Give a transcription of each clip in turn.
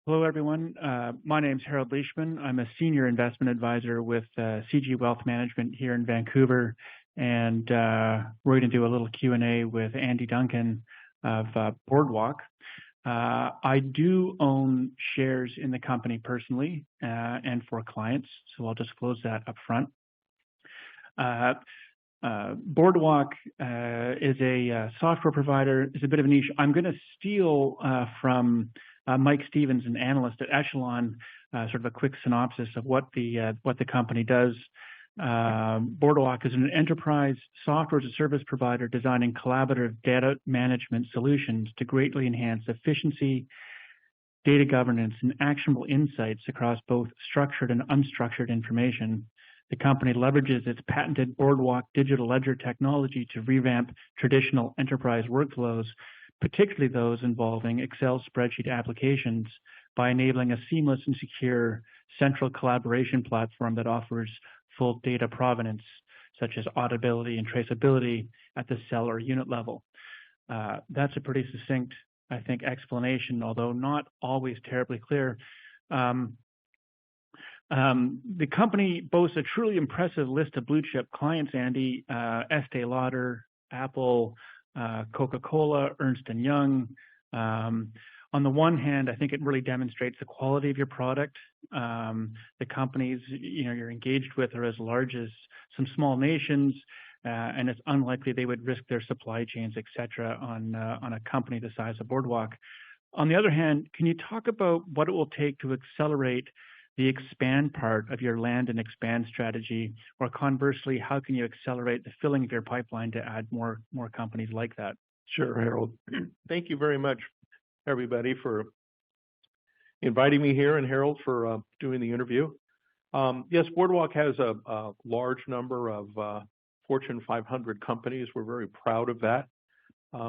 Hello, everyone. My name is Harold Leishman. I'm a senior investment advisor with CG Wealth Management here in Vancouver, and we're going to do a little Q&A with Andy Duncan of Boardwalk. I do own shares in the company personally and for clients, so I'll disclose that up front. Boardwalk is a software provider. It's a bit of a niche. I'm going to steal from Mike Stevens, an analyst at Echelon, sort of a quick synopsis of what the company does. Boardwalk is an enterprise software as a service provider designing collaborative data management solutions to greatly enhance efficiency, data governance, and actionable insights across both structured and unstructured information. The company leverages its patented Boardwalk digital ledger technology to revamp traditional enterprise workflows, particularly those involving Excel spreadsheet applications, by enabling a seamless and secure central collaboration platform that offers full data provenance, such as auditability and traceability at the cell or unit level. That's a pretty succinct, I think, explanation, although not always terribly clear. The company boasts a truly impressive list of blue chip clients, Andy, Estee Lauder, Apple, Coca-Cola, Ernst & Young. On the one hand, I think it really demonstrates the quality of your product. The companies you're engaged with are as large as some small nations, and it's unlikely they would risk their supply chains, et cetera, on a company the size of Boardwalk. On the other hand, can you talk about what it will take to accelerate the expand part of your land and expand strategy, or conversely, how can you accelerate the filling of your pipeline to add more companies like that? Sure, Harold. Thank you very much, everybody, for inviting me here, and Harold for doing the interview. Yes, Boardwalk has a large number of Fortune 500 companies. We're very proud of that.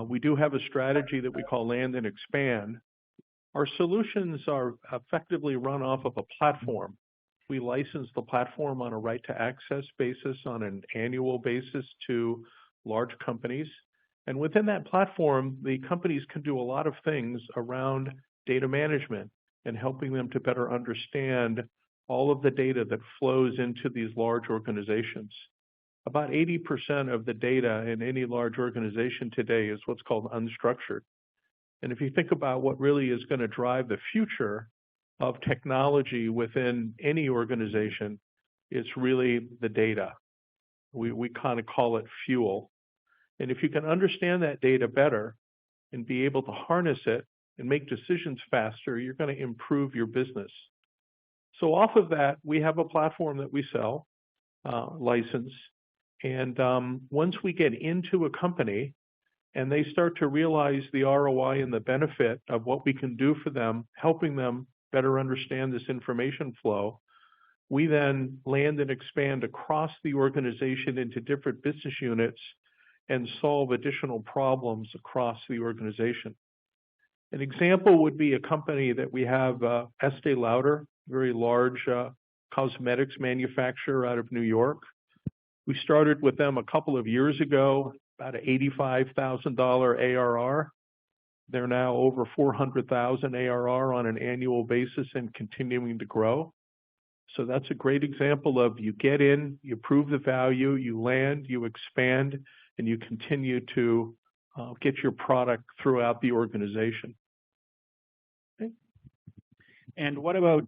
We do have a strategy that we call land and expand. Our solutions are effectively run off of a platform. We license the platform on a right to access basis on an annual basis to large companies. And within that platform, the companies can do a lot of things around data management and helping them to better understand all of the data that flows into these large organizations. About 80% of the data in any large organization today is what's called unstructured. And if you think about what really is going to drive the future of technology within any organization, it's really the data. We kind of call it fuel. And if you can understand that data better and be able to harness it and make decisions faster, you're going to improve your business. So off of that, we have a platform that we sell, license. And once we get into a company, and they start to realize the ROI and the benefit of what we can do for them, helping them better understand this information flow, we then land and expand across the organization into different business units and solve additional problems across the organization. An example would be a company that we have, Estee Lauder, very large cosmetics manufacturer out of New York. We started with them a couple of years ago, about an $85,000 ARR. They're now over $400,000 ARR on an annual basis and continuing to grow. So that's a great example of you get in, you prove the value, you land, you expand, and you continue to get your product throughout the organization. Okay. And what about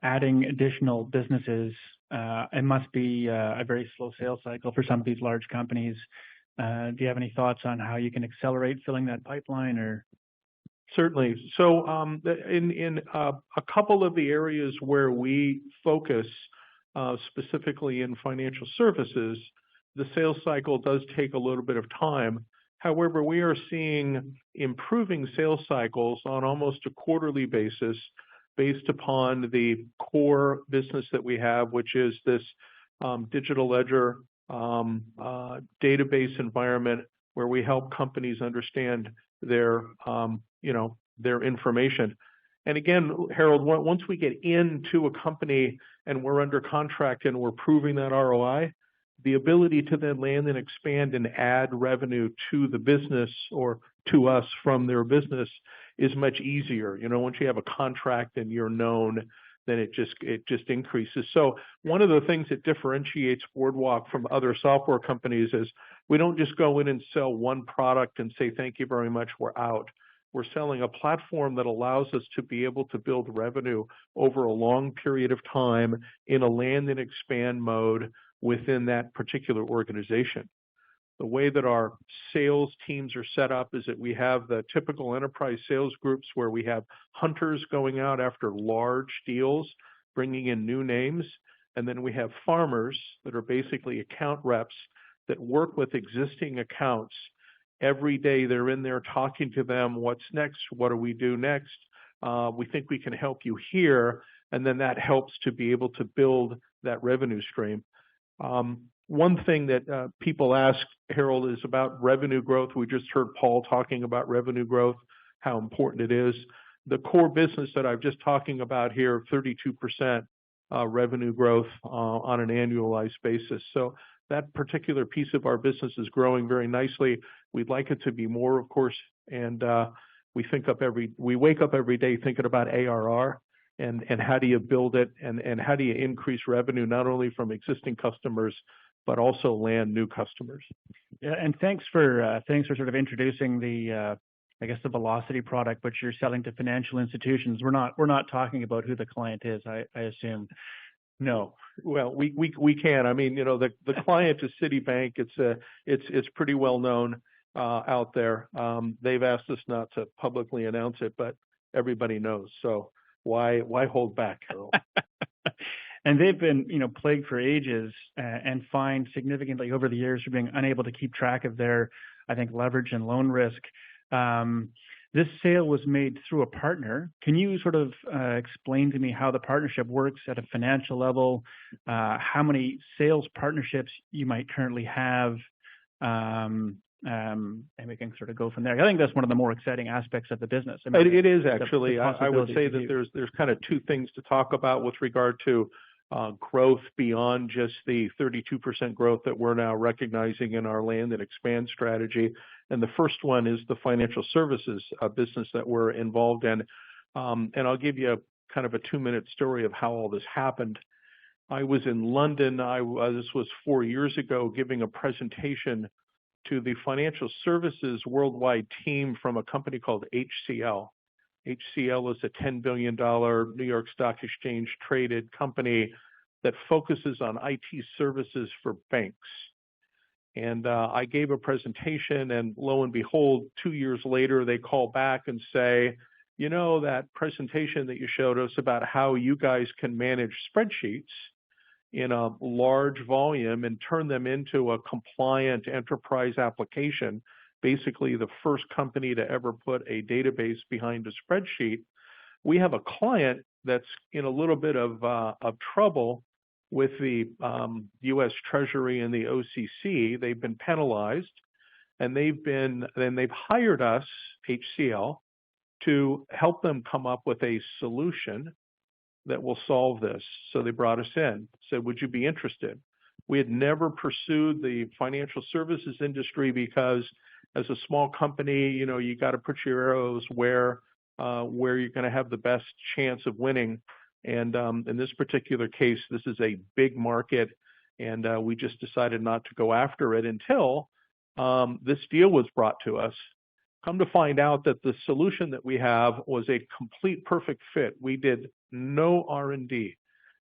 adding additional businesses? It must be a very slow sales cycle for some of these large companies. Do you have any thoughts on how you can accelerate filling that pipeline? Or certainly. So in a couple of the areas where we focus, specifically in financial services, the sales cycle does take a little bit of time. However, we are seeing improving sales cycles on almost a quarterly basis based upon the core business that we have, which is this digital ledger database environment where we help companies understand their information. And again, Harold, once we get into a company and we're under contract and we're proving that ROI, the ability to then land and expand and add revenue to the business or to us from their business is much easier. You know, once you have a contract and you're known, then it just increases. So one of the things that differentiates Boardwalk from other software companies is we don't just go in and sell one product and say, thank you very much, we're out. We're selling a platform that allows us to be able to build revenue over a long period of time in a land and expand mode within that particular organization. The way that our sales teams are set up is that we have the typical enterprise sales groups where we have hunters going out after large deals, bringing in new names, and then we have farmers that are basically account reps that work with existing accounts. Every day they're in there talking to them, what's next, what do we do next, we think we can help you here, and then that helps to be able to build that revenue stream. One thing that people ask, Harold, is about revenue growth. We just heard Paul talking about revenue growth, how important it is. The core business that I'm just talking about here, 32% revenue growth on an annualized basis. So that particular piece of our business is growing very nicely. We'd like it to be more, of course, and we wake up every day thinking about ARR and how do you build it and how do you increase revenue not only from existing customers but also land new customers. Yeah, and thanks for sort of introducing the I guess the Velocity product, which you're selling to financial institutions. We're not talking about who the client is, I assume. No. Well, we can. I mean, you know, the client is Citibank. It's pretty well known out there. They've asked us not to publicly announce it, but everybody knows. So why hold back, Harold? And they've been, you know, plagued for ages and fined significantly over the years for being unable to keep track of their, I think, leverage and loan risk. This sale was made through a partner. Can you sort of explain to me how the partnership works at a financial level, how many sales partnerships you might currently have, and we can sort of go from there. I think that's one of the more exciting aspects of the business. I mean, it is actually. I would say that there's kind of two things to talk about with regard to growth beyond just the 32% growth that we're now recognizing in our land and expand strategy. And the first one is the financial services business that we're involved in. And I'll give you kind of a 2-minute story of how all this happened. I was in London. This was 4 years ago, giving a presentation to the financial services worldwide team from a company called HCL. HCL is a $10 billion New York Stock Exchange traded company that focuses on IT services for banks. And I gave a presentation, and lo and behold, 2 years later, they call back and say, you know, that presentation that you showed us about how you guys can manage spreadsheets in a large volume and turn them into a compliant enterprise application, basically the first company to ever put a database behind a spreadsheet. We have a client that's in a little bit of trouble with the U.S. Treasury and the OCC. They've been penalized, and they've hired us, HCL, to help them come up with a solution that will solve this. So they brought us in, said, would you be interested? We had never pursued the financial services industry because as a small company, you know, you got to put your arrows where you're going to have the best chance of winning. And in this particular case, this is a big market, and we just decided not to go after it until this deal was brought to us. Come to find out that the solution that we have was a complete perfect fit. We did no R&D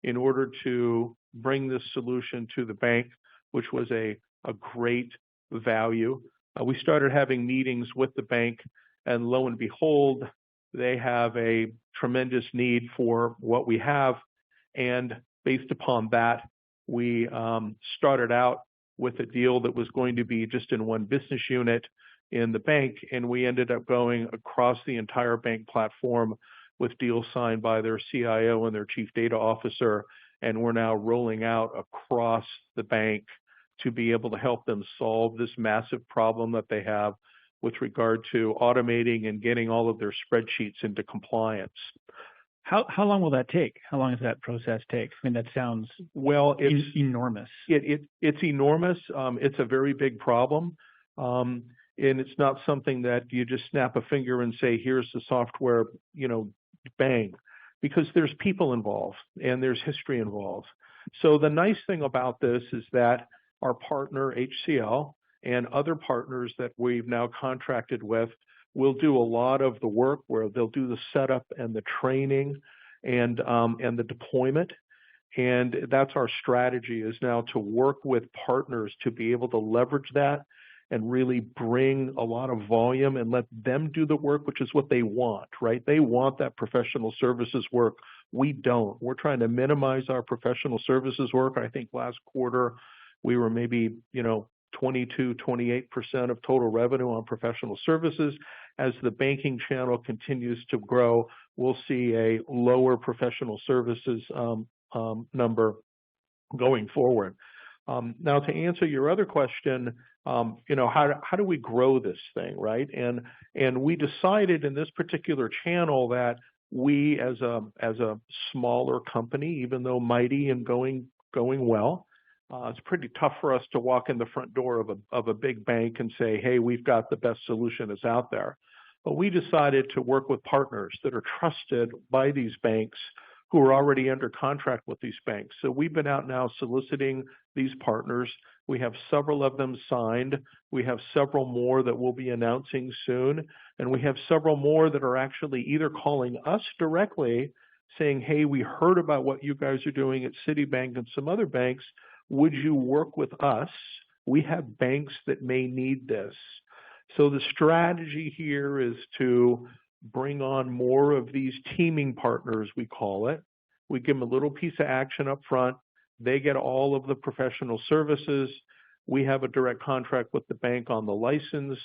in order to bring this solution to the bank, which was a great value. We started having meetings with the bank, and lo and behold, they have a tremendous need for what we have. And based upon that, we started out with a deal that was going to be just in one business unit in the bank, and we ended up going across the entire bank platform with deals signed by their CIO and their chief data officer, and we're now rolling out across the bank to be able to help them solve this massive problem that they have with regard to automating and getting all of their spreadsheets into compliance. How long will that take? How long does that process take? I mean, that sounds enormous. It's enormous. It's a very big problem. and it's not something that you just snap a finger and say, here's the software, bang, because there's people involved and there's history involved. So the nice thing about this is that our partner HCL and other partners that we've now contracted with will do a lot of the work, where they'll do the setup and the training and the deployment. And that's our strategy, is now to work with partners to be able to leverage that and really bring a lot of volume and let them do the work, which is what they want, right? They want that professional services work. We don't. We're trying to minimize our professional services work. I think last quarter we were maybe, 22, 28% of total revenue on professional services. As the banking channel continues to grow, we'll see a lower professional services number going forward. Now, to answer your other question, how do we grow this thing, right? And we decided in this particular channel that we, as a smaller company, even though mighty and going well, it's pretty tough for us to walk in the front door of a big bank and say, hey, we've got the best solution that's out there. But we decided to work with partners that are trusted by these banks, who are already under contract with these banks. So we've been out now soliciting these partners. We have several of them signed. We have several more that we'll be announcing soon. And we have several more that are actually either calling us directly saying, hey, we heard about what you guys are doing at Citibank and some other banks. Would you work with us? We have banks that may need this. So the strategy here is to bring on more of these teaming partners, we call it. We give them a little piece of action up front. They get all of the professional services. We have a direct contract with the bank on the license.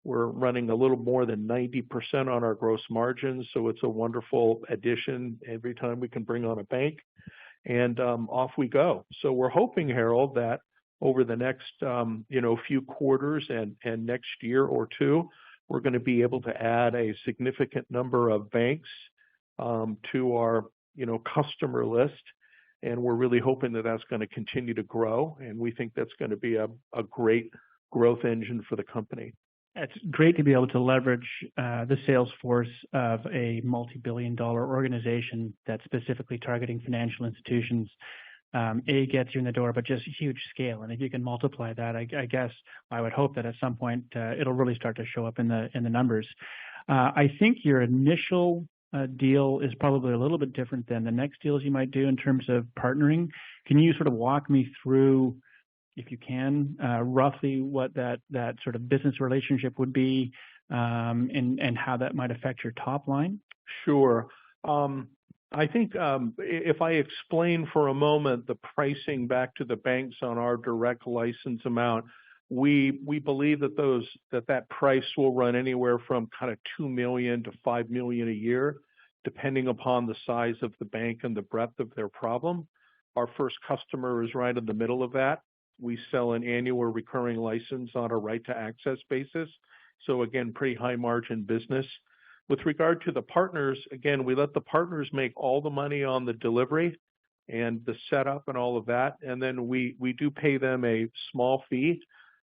We're running a little more than 90% on our gross margins, so it's a wonderful addition every time we can bring on a bank. And off we go. So we're hoping, Harold, that over the next few quarters and next year or two, we're going to be able to add a significant number of banks to our customer list, and we're really hoping that that's going to continue to grow, and we think that's going to be a great growth engine for the company. It's great to be able to leverage the sales force of a multi-billion-dollar organization that's specifically targeting financial institutions. Gets you in the door, but just huge scale. And if you can multiply that, I guess I would hope that at some point it'll really start to show up in the numbers. I think your initial deal is probably a little bit different than the next deals you might do in terms of partnering. Can you sort of walk me through, if you can, roughly what that sort of business relationship would be, and how that might affect your top line? Sure. I think if I explain for a moment the pricing back to the banks on our direct license amount, we believe that that price will run anywhere from kind of $2 million to $5 million a year, depending upon the size of the bank and the breadth of their problem. Our first customer is right in the middle of that. We sell an annual recurring license on a right to access basis. So again, pretty high margin business. With regard to the partners, again, we let the partners make all the money on the delivery and the setup and all of that. And then we do pay them a small fee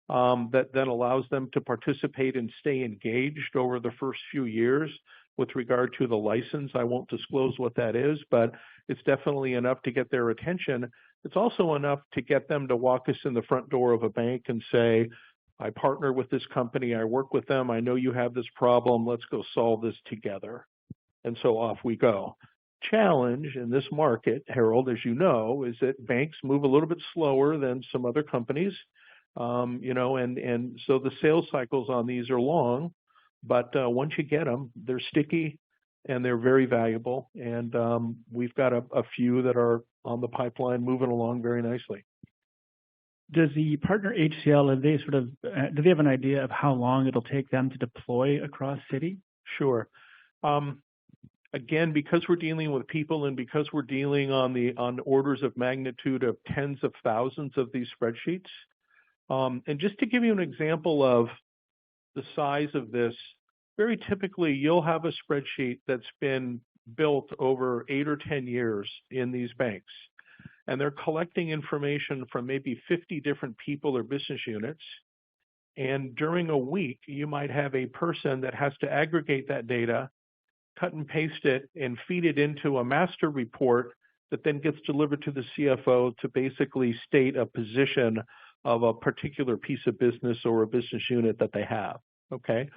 that then allows them to participate and stay engaged over the first few years with regard to the license. I won't disclose what that is, but it's definitely enough to get their attention. It's also enough to get them to walk us in the front door of a bank and say, I partner with this company, I work with them, I know you have this problem, let's go solve this together. And so off we go. Challenge in this market, Harold, as you know, is that banks move a little bit slower than some other companies, and so the sales cycles on these are long, but once you get them, they're sticky and they're very valuable. And we've got a few that are on the pipeline moving along very nicely. Does the partner HCL, do they have an idea of how long it'll take them to deploy across Citi? Sure. Again, because we're dealing with people and because we're dealing on orders of magnitude of tens of thousands of these spreadsheets, and just to give you an example of the size of this, very typically you'll have a spreadsheet that's been built over 8 or 10 years in these banks. And they're collecting information from maybe 50 different people or business units. And during a week, you might have a person that has to aggregate that data, cut and paste it, and feed it into a master report that then gets delivered to the CFO to basically state a position of a particular piece of business or a business unit that they have, okay?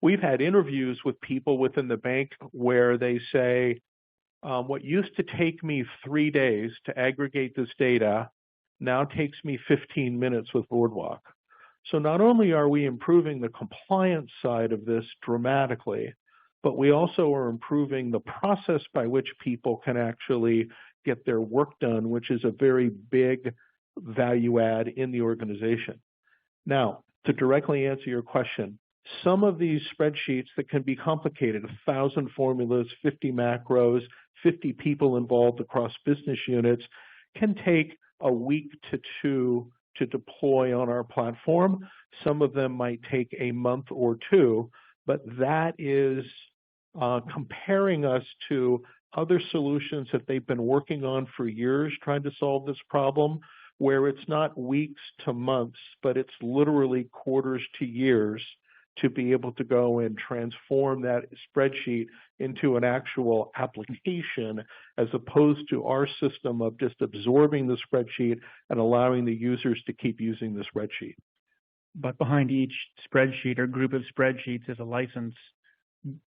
We've had interviews with people within the bank where they say, what used to take me 3 days to aggregate this data now takes me 15 minutes with Boardwalk. So not only are we improving the compliance side of this dramatically, but we also are improving the process by which people can actually get their work done, which is a very big value add in the organization. Now, to directly answer your question, some of these spreadsheets that can be complicated, 1,000 formulas, 50 macros, 50 people involved across business units, can take a week to 2 to deploy on our platform. Some of them might take a month or 2, but that is comparing us to other solutions that they've been working on for years trying to solve this problem, where it's not weeks to months, but it's literally quarters to years to be able to go and transform that spreadsheet into an actual application, as opposed to our system of just absorbing the spreadsheet and allowing the users to keep using the spreadsheet. But behind each spreadsheet or group of spreadsheets is a license.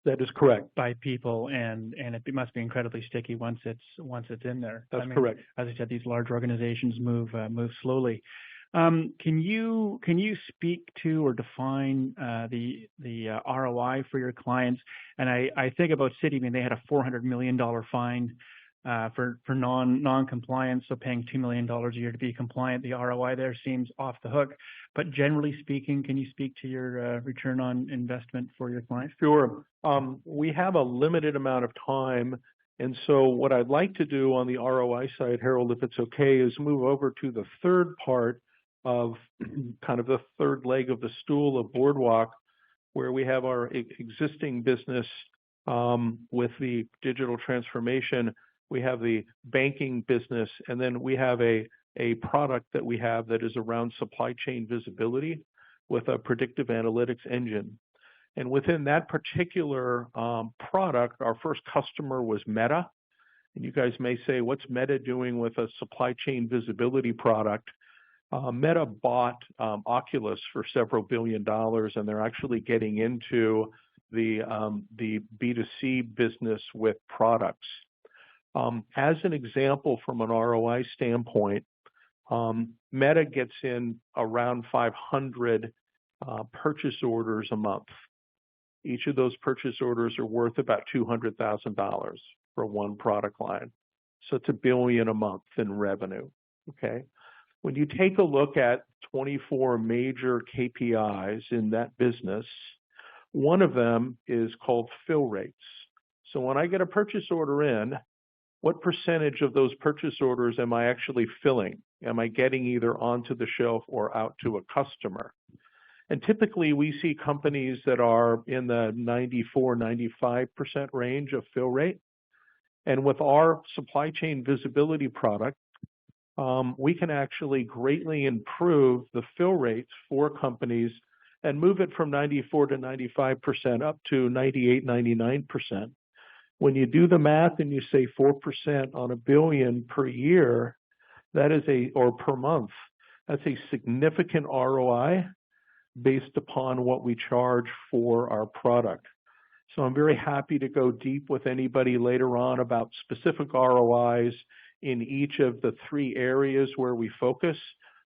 That is correct. By people, and it must be incredibly sticky once it's in there. That's correct. As I said, these large organizations move slowly. Can you speak to or define the ROI for your clients? And I think about Citi. I mean, they had a $400 million fine for non-compliance, so paying $2 million a year to be compliant. The ROI there seems off the hook. But generally speaking, can you speak to your return on investment for your clients? Sure. We have a limited amount of time. And so what I'd like to do on the ROI side, Harold, if it's okay, is move over to the third part of kind of the third leg of the stool of Boardwalk, where we have our existing business with the digital transformation. We have the banking business, and then we have a product that we have that is around supply chain visibility with a predictive analytics engine. And within that particular product, our first customer was Meta. And you guys may say, what's Meta doing with a supply chain visibility product? Meta bought Oculus for several $billion, and they're actually getting into the B2C business with products. As an example, from an ROI standpoint, Meta gets in around 500 purchase orders a month. Each of those purchase orders are worth about $200,000 for one product line. So it's $1 billion a month in revenue, okay? When you take a look at 24 major KPIs in that business, one of them is called fill rates. So when I get a purchase order in, what percentage of those purchase orders am I actually filling? Am I getting either onto the shelf or out to a customer? And typically we see companies that are in the 94-95% range of fill rate. And with our supply chain visibility product, we can actually greatly improve the fill rates for companies and move it from 94 to 95% up to 98, 99%. When you do the math and you say 4% on $1 billion per year, that is or per month, that's a significant ROI based upon what we charge for our product. So I'm very happy to go deep with anybody later on about specific ROIs in each of the 3 areas where we focus,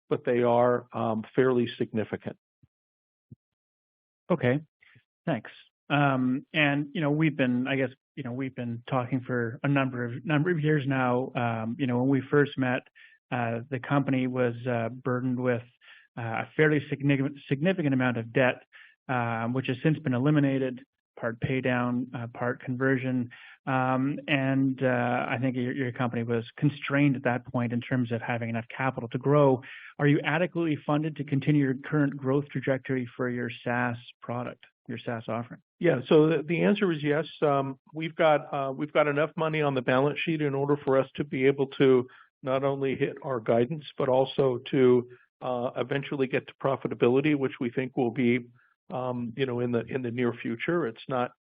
but they are fairly significant. Okay, thanks. And we've been talking for a number of years now. When we first met, the company was burdened with a fairly significant amount of debt, which has since been eliminated, part pay down, part conversion. And I think your company was constrained at that point in terms of having enough capital to grow. Are you adequately funded to continue your current growth trajectory for your SaaS product, your SaaS offering? Yeah, so the answer is yes. We've got enough money on the balance sheet in order for us to be able to not only hit our guidance, but also to eventually get to profitability, which we think will be, you know, in the near future. It's not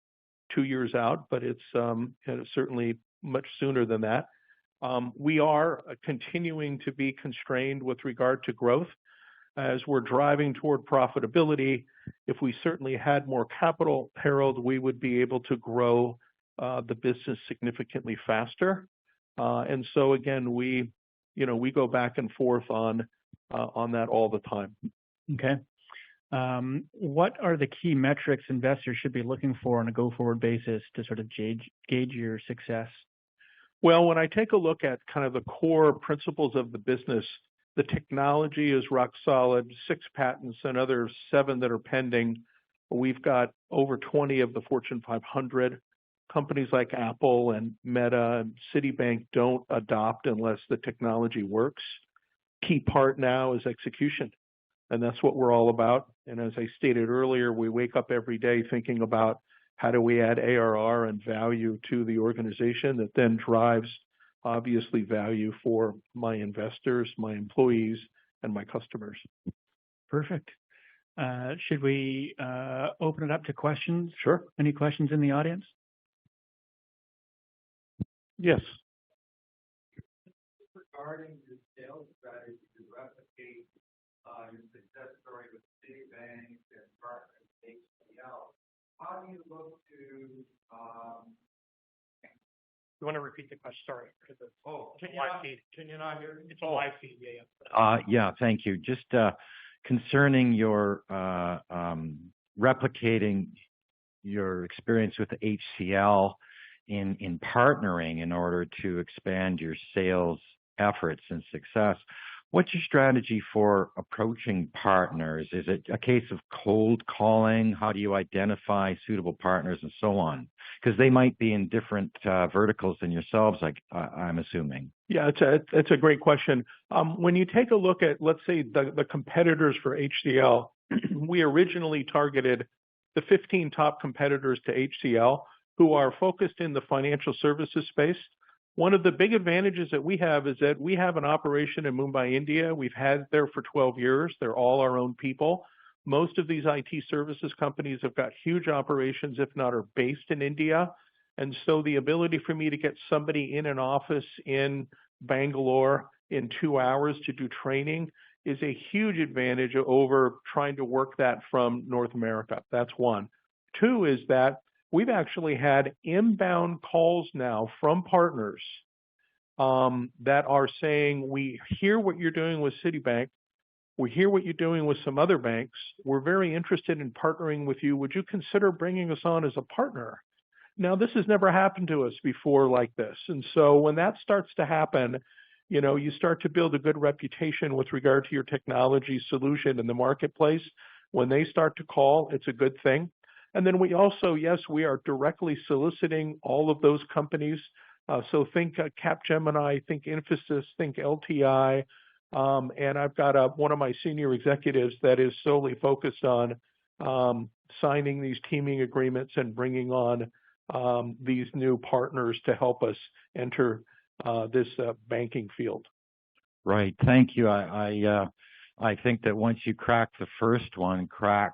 2 years out, but it's certainly much sooner than that. We are continuing to be constrained with regard to growth as we're driving toward profitability. If we certainly had more capital, Harold, we would be able to grow the business significantly faster. And so again, we go back and forth on that all the time. Okay. What are the key metrics investors should be looking for on a go-forward basis to sort of gauge your success? Well, when I take a look at kind of the core principles of the business, the technology is rock solid, 6 patents, another 7 that are pending. We've got over 20 of the Fortune 500. Companies like Apple and Meta and Citibank don't adopt unless the technology works. Key part now is execution, and that's what we're all about. And as I stated earlier, we wake up every day thinking about how do we add ARR and value to the organization that then drives, obviously, value for my investors, my employees, and my customers. Perfect. Should we open it up to questions? Sure. Any questions in the audience? Yes. Regarding your sales strategy to replicate your success story with Citibank and partners HCL, how do you look to? You want to repeat the question? Sorry, because it's live feed. Can you not hear me? It's a live feed. Yeah. Yeah. Thank you. Just concerning your replicating your experience with HCL in partnering in order to expand your sales efforts and success. What's your strategy for approaching partners? Is it a case of cold calling? How do you identify suitable partners and so on? Because they might be in different verticals than yourselves, I'm assuming. Yeah, it's a great question. When you take a look at, let's say, the competitors for HCL, we originally targeted the 15 top competitors to HCL who are focused in the financial services space. One of the big advantages that we have is that we have an operation in Mumbai, India. We've had there for 12 years. They're all our own people. Most of these IT services companies have got huge operations, if not are based in India. And so the ability for me to get somebody in an office in Bangalore in 2 hours to do training is a huge advantage over trying to work that from North America. That's one. 2 is that we've actually had inbound calls now from partners that are saying, we hear what you're doing with Citibank. We hear what you're doing with some other banks. We're very interested in partnering with you. Would you consider bringing us on as a partner? Now, this has never happened to us before like this. And so when that starts to happen, you know, you start to build a good reputation with regard to your technology solution in the marketplace. When they start to call, it's a good thing. And then we also, yes, we are directly soliciting all of those companies. So think Capgemini, think Infosys, think LTI. And I've got one of my senior executives that is solely focused on signing these teaming agreements and bringing on these new partners to help us enter this banking field. Right. Thank you. I think that once you crack the first one, crack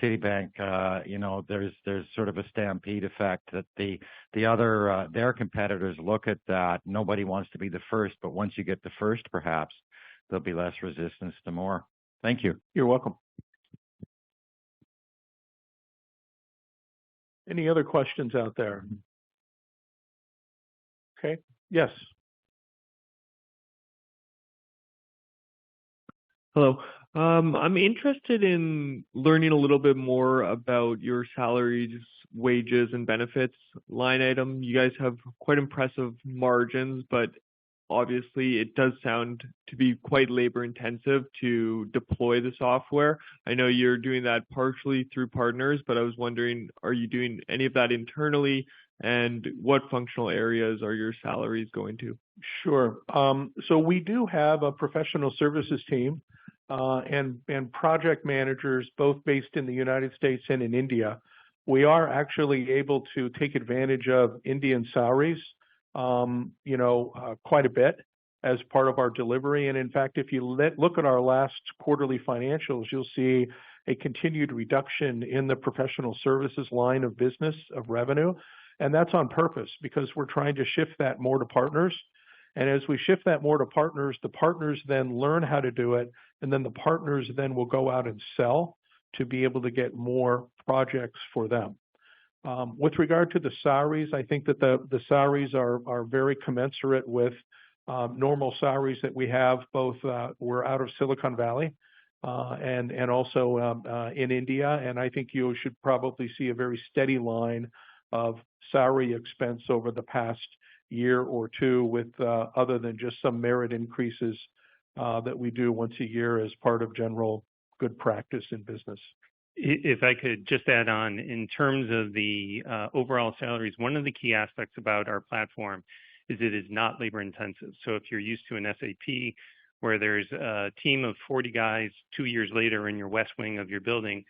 Citibank, you know, there's sort of a stampede effect that the other their competitors look at that. Nobody wants to be the first, but once you get the first, perhaps there'll be less resistance to more. Thank you. You're welcome. Any other questions out there? Okay. Yes. Hello. I'm interested in learning a little bit more about your salaries, wages, and benefits line item. You guys have quite impressive margins, but obviously it does sound to be quite labor intensive to deploy the software. I know you're doing that partially through partners, but I was wondering, are you doing any of that internally? And what functional areas are your salaries going to? Sure. So we do have a professional services team and project managers, both based in the United States and in India. We are actually able to take advantage of Indian salaries, quite a bit. as part of our delivery. And in fact, if you look at our last quarterly financials, you'll see a continued reduction in the professional services line of business of revenue. And that's on purpose because we're trying to shift that more to partners. And as we shift that more to partners, the partners then learn how to do it. And then the partners then will go out and sell to be able to get more projects for them. With regard to the salaries, I think that the salaries are very commensurate with normal salaries that we have. Both we're out of Silicon Valley and also in India. And I think you should probably see a very steady line of salary expense over the past year or two, with other than just some merit increases that we do once a year as part of general good practice in business. If I could just add on, in terms of the overall salaries, one of the key aspects about our platform is it is not labor intensive. So if you're used to an SAP where there's a team of 40 guys 2 years later in your west wing of your building,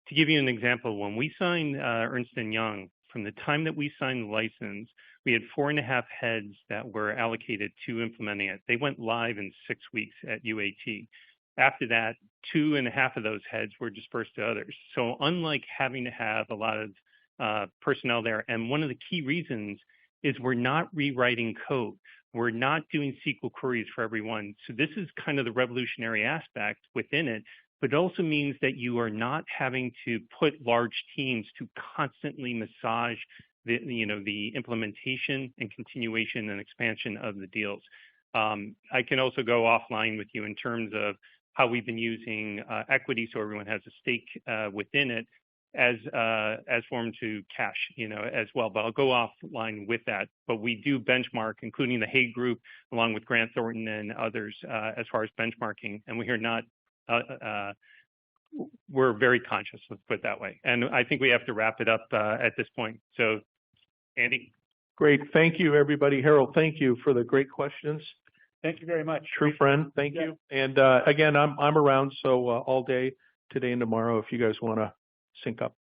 to give you an example, when we signed Ernst & Young, from the time that we signed the license, we had 4.5 heads that were allocated to implementing it. They went live in 6 weeks at UAT. After that, 2.5 of those heads were dispersed to others. So unlike having to have a lot of personnel there, and one of the key reasons is we're not rewriting code. We're not doing SQL queries for everyone. So this is kind of the revolutionary aspect within it, but it also means that you are not having to put large teams to constantly massage the implementation and continuation and expansion of the deals. I can also go offline with you in terms of how we've been using equity, so everyone has a stake within it, as formed to cash, as well. But I'll go offline with that. But we do benchmark, including the Hague Group, along with Grant Thornton and others, as far as benchmarking. And we are not. We're very conscious, let's put it that way. And I think we have to wrap it up at this point. So, Andy. Great. Thank you, everybody. Harold, thank you for the great questions. Thank you very much. True friend. Thank you. And again, I'm around, so all day today and tomorrow if you guys want to sync up.